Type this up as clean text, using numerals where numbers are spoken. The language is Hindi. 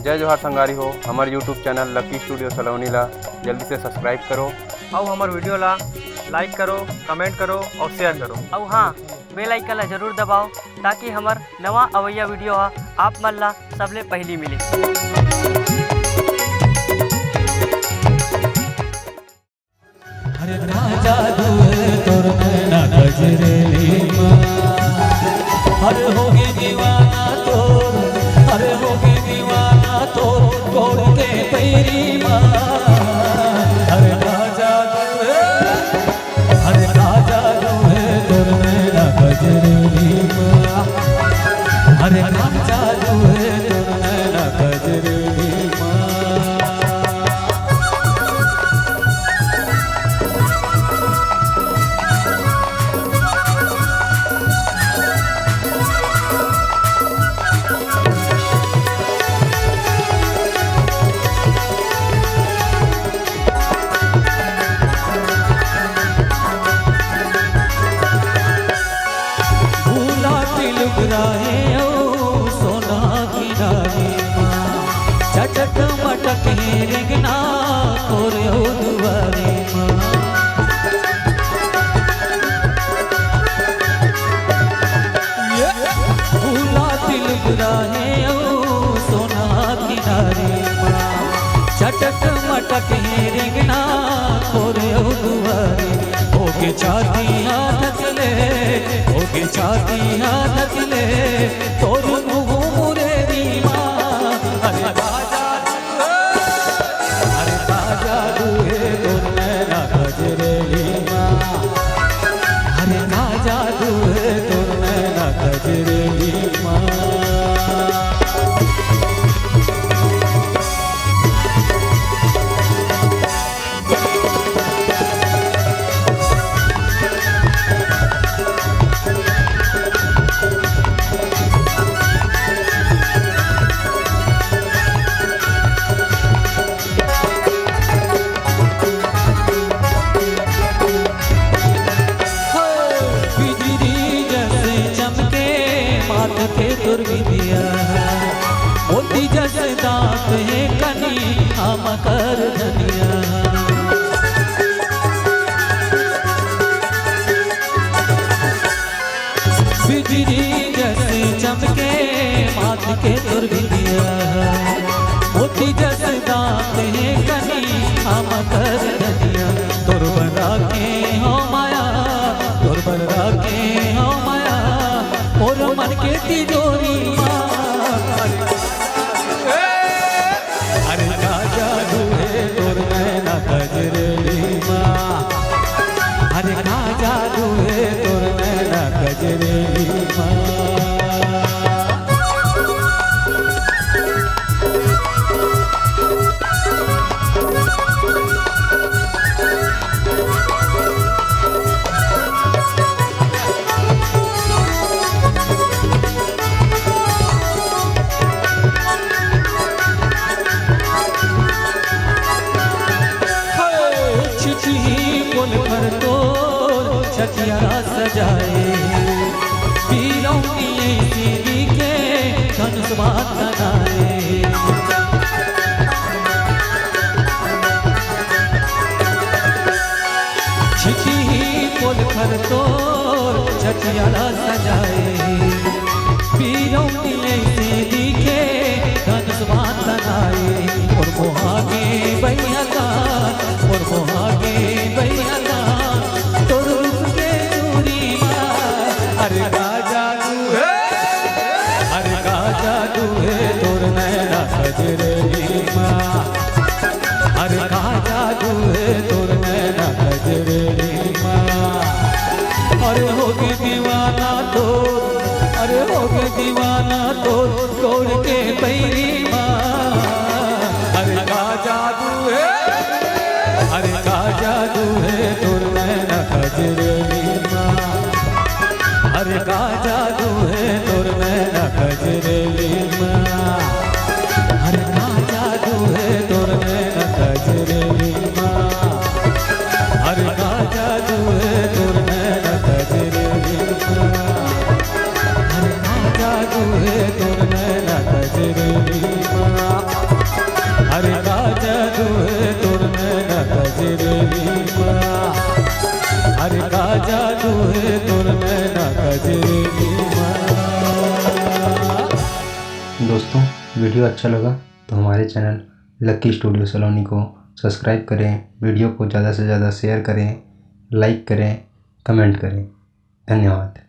जय जोहार संगारी हो। हमारे यूट्यूब चैनल लकी स्टूडियो सलोनी ला जल्दी से सब्सक्राइब करो और हमारे वीडियो ला लाइक करो, कमेंट करो और शेयर करो। और हाँ, बेल आइकन ला जरूर दबाओ ताकि हमार नवा अवैया वीडियो आप मन ला सबले पहली मिले। अरे राजा दुए तोर नैना गजरेली अरे होगे दीवाना तोर, अरे होगे दीवाना तोर तोड़ के पैरी माँ। अरे राजा दुए, अरे राजा दुए तोर नैना गजरेली अरे राजा दुए तोर नैना गजरेली सोना की रानी चटक मटक रिगना और दुआरी भूला दिल बुराहे सोना की नारी चटक मटक रिगना और दुआरी होके छातियाँ नचले, होके छातियाँ नचले तोर मुँह मुरेरी माँ। अरे राजा दुए तोर नैना गजरेली माँ। अरे राजा दुए तोर नैना गजरेली माँ। थे दुर्विदिया मोती जैसे दांत है कनी हम कर धनिया। बिजली जैसे चमके माथ के दुर्विदिया मोती जैसे दांत है कनी हम कर धनिया। तोर बना के हो माया, तोर बना के हो माया और मन के तिजोरी माँ। अरे राजा दुए तोर नैना गजरेली माँ। अरे राजा दुए तोर नैना गजरेली माँ। छठियारा सजाए पीरों की सीढ़ी के धनुष बात बनाए। छिठी बोल कर तो छठियारा सजाए पीरों की सीढ़ी के धनुष बात बनाए। और मोहागे भैया का, और मोहागे भैया का अरे राजा दुए, अरे राजा दुए तोर नैना गजरेली माँ। अरे राजा दुए तोर नैना गजरेली माँ। अरे होगे दीवाना तोर, अरे होगे दीवाना तोर तोड़ के पैरी माँ। अरे राजा दुए, अरे राजा दुए तोर नैना गजरेली माँ। अरे राजा दुए तोर नैना गजरेली माँ। अरे राजा दुए तोर नैना गजरेली माँ। अरे राजा दुए तोर नैना गजरेली माँ। अरे राजा दुए तोर नैना गजरेली माँ। तोर नैना कजरे की माला। दोस्तों वीडियो अच्छा लगा तो हमारे चैनल लकी स्टूडियो सलोनी को सब्सक्राइब करें, वीडियो को ज़्यादा से ज़्यादा शेयर करें, लाइक करें, कमेंट करें। धन्यवाद।